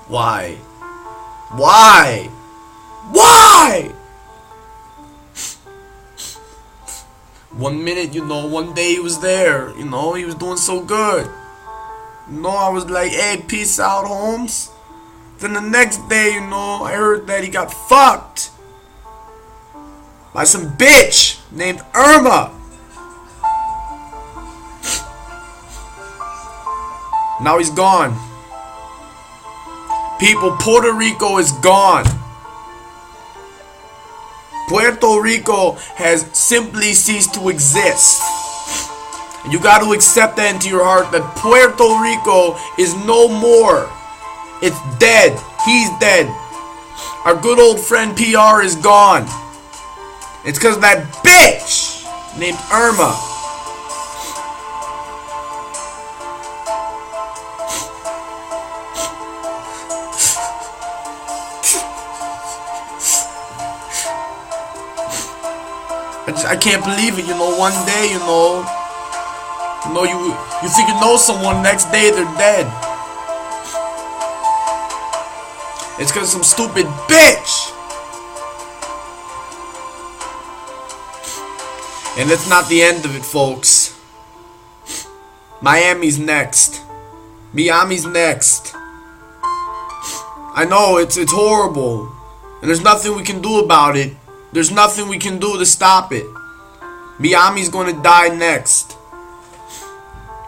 Why? Why? Why? One minute, one day he was there, he was doing so good. I was like, hey, peace out, Holmes. Then the next day, I heard that he got fucked by some bitch named Irma. Now he's gone. People, Puerto Rico is gone. Puerto Rico has simply ceased to exist. And you got to accept that into your heart, that Puerto Rico is no more. It's dead. He's dead. Our good old friend PR is gone. It's because of that bitch named Irma. I can't believe it, one day, you think you know someone, next day they're dead. It's because of some stupid bitch. And that's not the end of it, folks. Miami's next. Miami's next. I know, it's horrible. And there's nothing we can do about it. There's nothing we can do to stop it. Miami's gonna die next.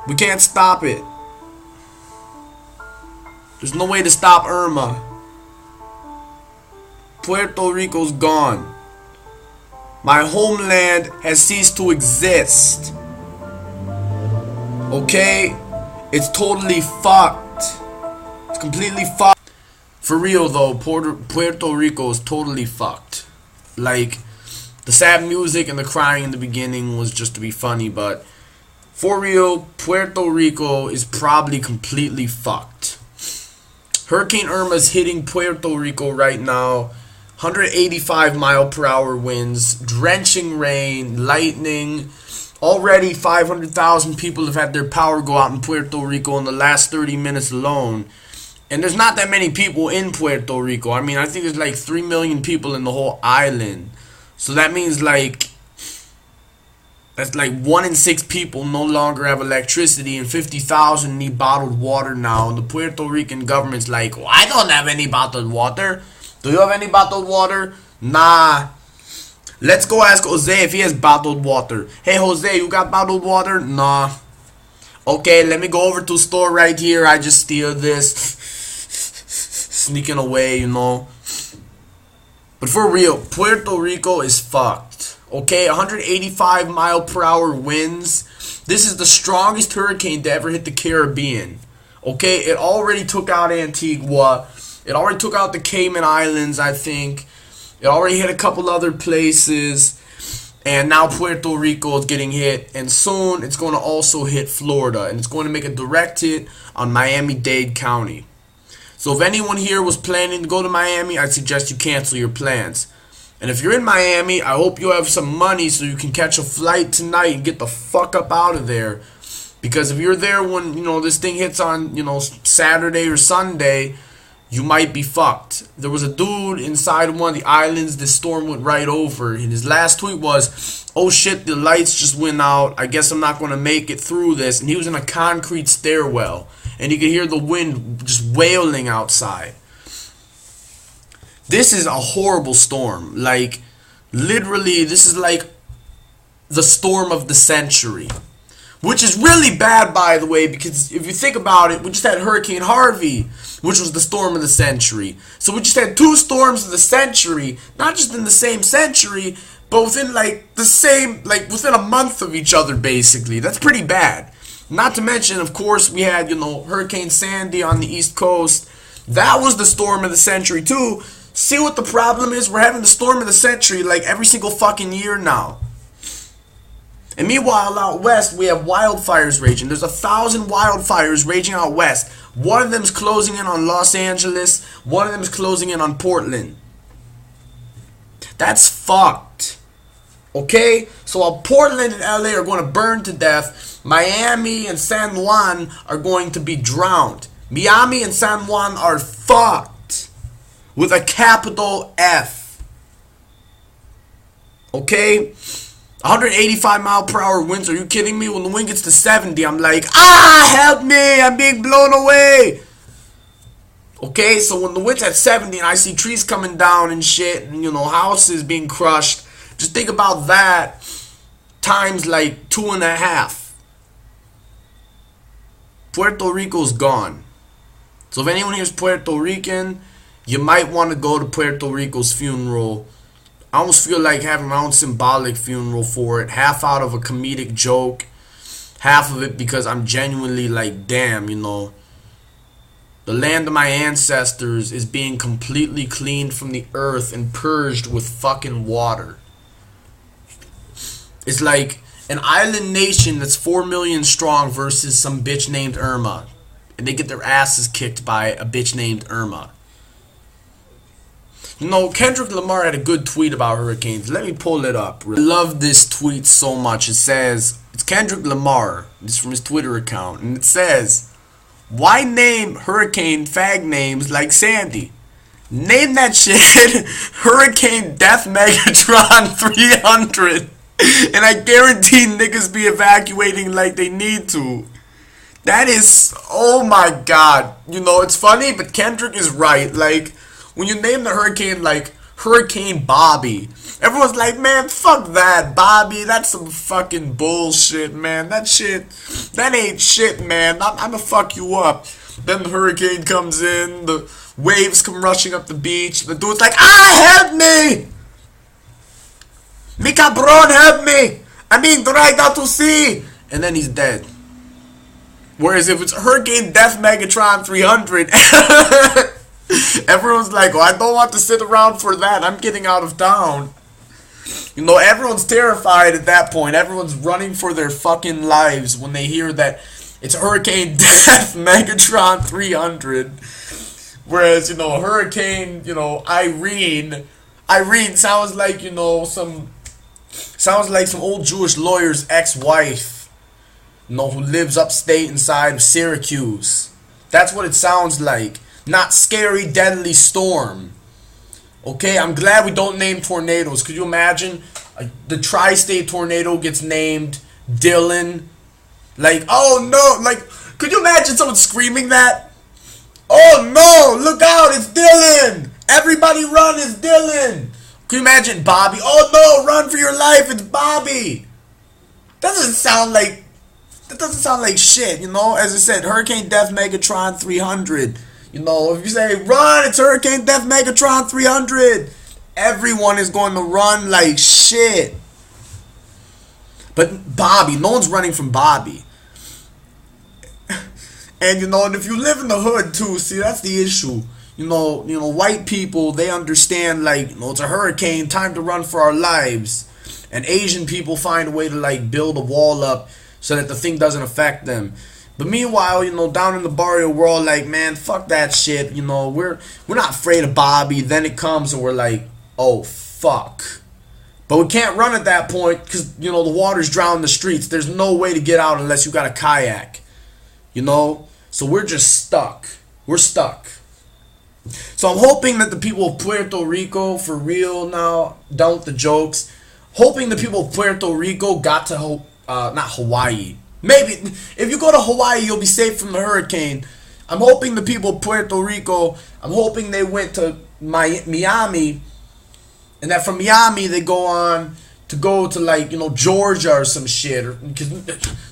We can't stop it. There's no way to stop Irma. Puerto Rico's gone. My homeland has ceased to exist. Okay? It's totally fucked. It's completely fucked. For real though, Puerto Rico is totally fucked. Like, the sad music and the crying in the beginning was just to be funny, but for real, Puerto Rico is probably completely fucked. Hurricane Irma's hitting Puerto Rico right now. 185-mile-per-hour winds, drenching rain, lightning. Already 500,000 people have had their power go out in Puerto Rico in the last 30 minutes alone. And there's not that many people in Puerto Rico. I mean, I think there's like 3 million people in the whole island. So that means that's like 1 in 6 people no longer have electricity, and 50,000 need bottled water now. And the Puerto Rican government's like, well, I don't have any bottled water. Do you have any bottled water? Nah. Let's go ask Jose if he has bottled water. Hey, Jose, you got bottled water? Nah. Okay, let me go over to a store right here. I just steal this. Sneaking away, But for real, Puerto Rico is fucked. Okay, 185-mile-per-hour winds. This is the strongest hurricane to ever hit the Caribbean. Okay, it already took out Antigua. It already took out the Cayman Islands, I think. It already hit a couple other places. And now Puerto Rico is getting hit. And soon it's going to also hit Florida. And it's going to make a direct hit on Miami-Dade County. So if anyone here was planning to go to Miami, I suggest you cancel your plans. And if you're in Miami, I hope you have some money so you can catch a flight tonight and get the fuck up out of there. Because if you're there when, this thing hits on, Saturday or Sunday, you might be fucked. There was a dude inside one of the islands this storm went right over. And his last tweet was, oh shit, the lights just went out. I guess I'm not going to make it through this. And he was in a concrete stairwell. And you could hear the wind just wailing outside. This is a horrible storm. Like, literally, this is like the storm of the century. Which is really bad, by the way, because if you think about it, we just had Hurricane Harvey, which was the storm of the century. So we just had 2 storms of the century, not just in the same century, but within within a month of each other, basically. That's pretty bad. Not to mention, of course, we had, Hurricane Sandy on the East Coast. That was the storm of the century, too. See what the problem is? We're having the storm of the century, every single fucking year now. And meanwhile, out west, we have wildfires raging. There's 1,000 wildfires raging out west. One of them's closing in on Los Angeles. One of them's closing in on Portland. That's fucked. Okay? So while Portland and LA are going to burn to death, Miami and San Juan are going to be drowned. Miami and San Juan are fucked. With a capital F. Okay? 185 mile per hour winds. Are you kidding me? When the wind gets to 70, I'm like, help me. I'm being blown away. Okay, so when the wind's at 70 and I see trees coming down and shit, and houses being crushed, just think about that times like 2.5. Puerto Rico's gone. So if anyone here is Puerto Rican, you might want to go to Puerto Rico's funeral. I almost feel like having my own symbolic funeral for it. Half out of a comedic joke. Half of it because I'm genuinely like, damn, the land of my ancestors is being completely cleaned from the earth and purged with fucking water. It's like an island nation that's 4 million strong versus some bitch named Irma. And they get their asses kicked by a bitch named Irma. Kendrick Lamar had a good tweet about hurricanes. Let me pull it up. I love this tweet so much. It says, it's Kendrick Lamar. It's from his Twitter account. And it says, why name hurricane fag names like Sandy? Name that shit Hurricane Death Megatron 300. And I guarantee niggas be evacuating like they need to. That is, oh my god. It's funny, but Kendrick is right. Like, when you name the hurricane like Hurricane Bobby, everyone's like, man, fuck that, Bobby. That's some fucking bullshit, man. That ain't shit, man. I'm gonna fuck you up. Then the hurricane comes in, the waves come rushing up the beach. The dude's like, help me! Mi cabron, help me! I'm being dragged out to sea! And then he's dead. Whereas if it's Hurricane Death Megatron 300, everyone's like, I don't want to sit around for that. I'm getting out of town. Everyone's terrified at that point. Everyone's running for their fucking lives when they hear that it's Hurricane Death Megatron 300. Whereas, Hurricane, Irene sounds like, sounds like some old Jewish lawyer's ex-wife, who lives upstate inside of Syracuse. That's what it sounds like. Not Scary Deadly Storm. Okay, I'm glad we don't name tornadoes. Could you imagine the tri-state tornado gets named Dylan? Like, oh no, like, could you imagine someone screaming that? Oh no, look out, it's Dylan! Everybody run, it's Dylan! Could you imagine Bobby? Oh no, run for your life, it's Bobby! That doesn't sound like shit, As I said, Hurricane Death Megatron 300. If you say, run, it's Hurricane Death Megatron 300, everyone is going to run like shit. But Bobby, no one's running from Bobby. And, and if you live in the hood, too, see, that's the issue. White people, they understand, like, it's a hurricane, time to run for our lives. And Asian people find a way to, like, build a wall up so that the thing doesn't affect them. But meanwhile, down in the barrio, we're all like, man, fuck that shit. We're not afraid of Bobby. Then it comes and we're like, oh, fuck. But we can't run at that point because, the water's drowning the streets. There's no way to get out unless you got a kayak. So we're just stuck. We're stuck. So I'm hoping that the people of Puerto Rico, for real now, done with the jokes, hoping the people of Puerto Rico got to, not Hawaii. Maybe, if you go to Hawaii, you'll be safe from the hurricane. I'm hoping the people of Puerto Rico, I'm hoping they went to Miami, and that from Miami they go to like, Georgia or some shit. Because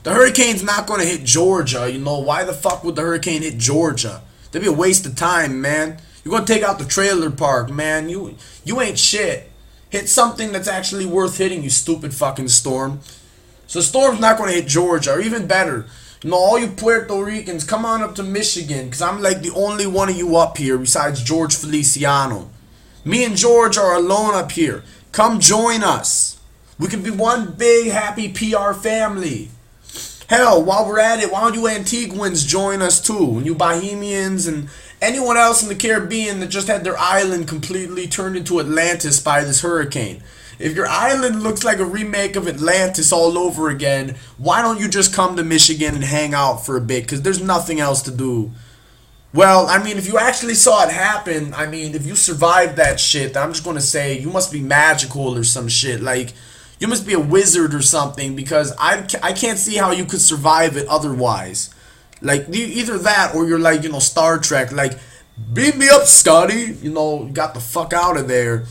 the hurricane's not going to hit Georgia, Why the fuck would the hurricane hit Georgia? That'd be a waste of time, man. You're going to take out the trailer park, man. You ain't shit. Hit something that's actually worth hitting, you stupid fucking storm. So the storm's not going to hit Georgia, or even better, all you Puerto Ricans, come on up to Michigan, because I'm like the only one of you up here besides George Feliciano. Me and George are alone up here. Come join us. We can be one big happy PR family. Hell, while we're at it, why don't you Antiguans join us too? And you Bohemians and anyone else in the Caribbean that just had their island completely turned into Atlantis by this hurricane. If your island looks like a remake of Atlantis all over again, why don't you just come to Michigan and hang out for a bit? Because there's nothing else to do. Well, I mean, if you actually saw it happen, I mean, if you survived that shit, I'm just going to say you must be magical or some shit. Like, you must be a wizard or something, because I can't see how you could survive it otherwise. Like, either that or you're like, Star Trek. Like, beam me up, Scotty. Got the fuck out of there.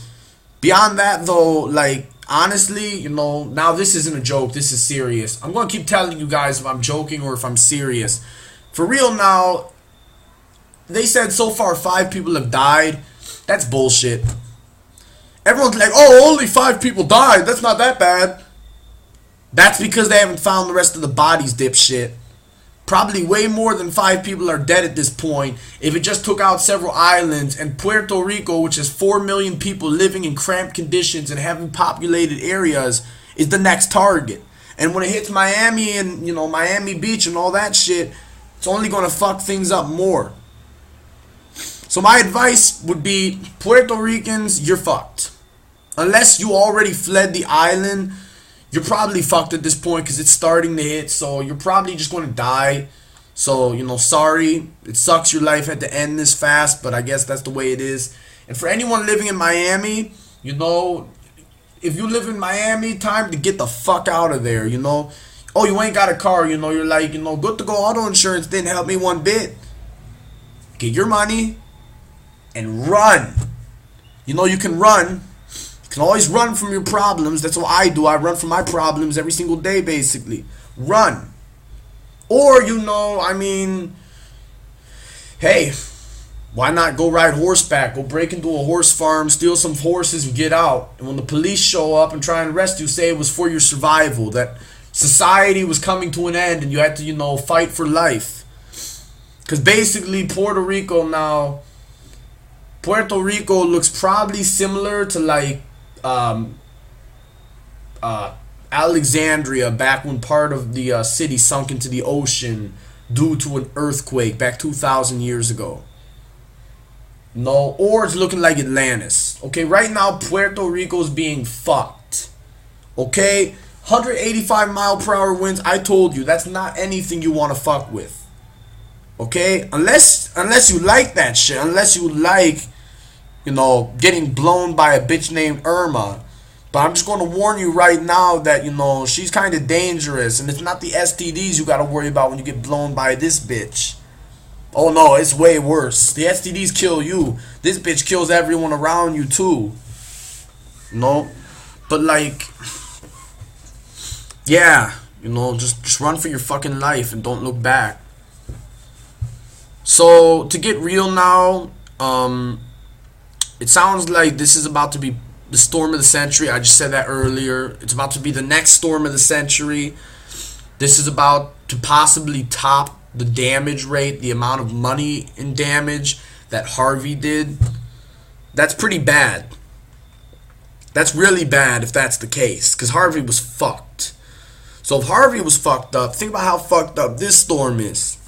Beyond that, though, like, honestly, now this isn't a joke. This is serious. I'm going to keep telling you guys if I'm joking or if I'm serious. For real now, they said so far 5 people have died. That's bullshit. Everyone's like, oh, only 5 people died. That's not that bad. That's because they haven't found the rest of the bodies, dipshit. Probably way more than 5 people are dead at this point if it just took out several islands, and Puerto Rico, which has 4 million people living in cramped conditions and heavily populated areas, is the next target. And when it hits Miami and, Miami Beach and all that shit, it's only going to fuck things up more. So my advice would be, Puerto Ricans, you're fucked. Unless you already fled the island, you're probably fucked at this point because it's starting to hit. So you're probably just going to die. So, sorry. It sucks your life had to end this fast, but I guess that's the way it is. And for anyone living in Miami, if you live in Miami, time to get the fuck out of there, Oh, you ain't got a car, you're like, good to go auto insurance didn't help me one bit. Get your money and run. You can run. You can always run from your problems. That's what I do. I run from my problems every single day, basically. Run. Or, hey, why not go ride horseback? Go break into a horse farm, steal some horses, and get out. And when the police show up and try and arrest you, say it was for your survival, that society was coming to an end and you had to, fight for life. Because basically, Puerto Rico looks probably similar to like Alexandria back when part of the city sunk into the ocean due to an earthquake back 2,000 years ago. Or it's looking like Atlantis. Okay, right now Puerto Rico's being fucked. Okay, 185 mile per hour winds. I told you that's not anything you want to fuck with. Okay, unless you like that shit, unless you like, getting blown by a bitch named Irma. But I'm just going to warn you right now that, she's kind of dangerous. And it's not the STDs you got to worry about when you get blown by this bitch. Oh no, it's way worse. The STDs kill you. This bitch kills everyone around you too. But like, yeah, just run for your fucking life and don't look back. So, to get real now, it sounds like this is about to be the storm of the century. I just said that earlier. It's about to be the next storm of the century. This is about to possibly top the damage rate, the amount of money in damage that Harvey did. That's pretty bad. That's really bad if that's the case, because Harvey was fucked. So if Harvey was fucked up, think about how fucked up this storm is.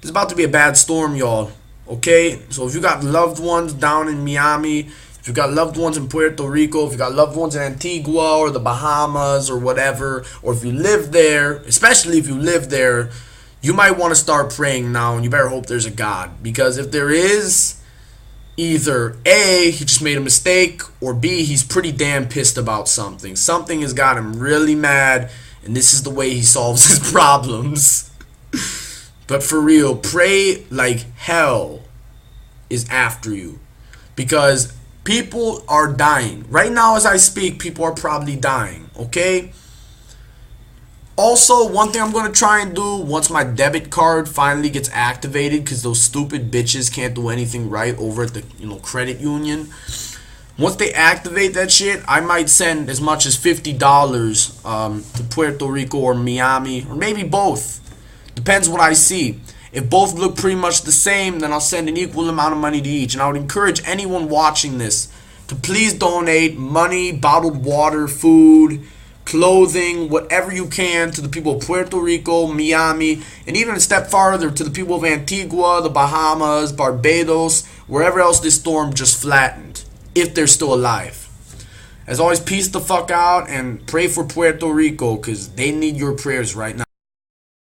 It's about to be a bad storm, y'all. Okay? So if you got loved ones down in Miami, if you got loved ones in Puerto Rico, if you got loved ones in Antigua or the Bahamas or whatever, or if you live there, especially if you live there, you might want to start praying now, and you better hope there's a God. Because if there is, either A, he just made a mistake, or B, he's pretty damn pissed about something. Something has got him really mad, and this is the way he solves his problems. But for real, pray like hell is after you. Because people are dying. Right now as I speak, people are probably dying. Okay? Also, one thing I'm going to try and do once my debit card finally gets activated, because those stupid bitches can't do anything right over at the credit union. Once they activate that shit, I might send as much as $50 to Puerto Rico or Miami, or maybe both. Depends what I see. If both look pretty much the same, then I'll send an equal amount of money to each. And I would encourage anyone watching this to please donate money, bottled water, food, clothing, whatever you can to the people of Puerto Rico, Miami, and even a step farther to the people of Antigua, the Bahamas, Barbados, wherever else this storm just flattened, if they're still alive. As always, peace the fuck out and pray for Puerto Rico, because they need your prayers right now.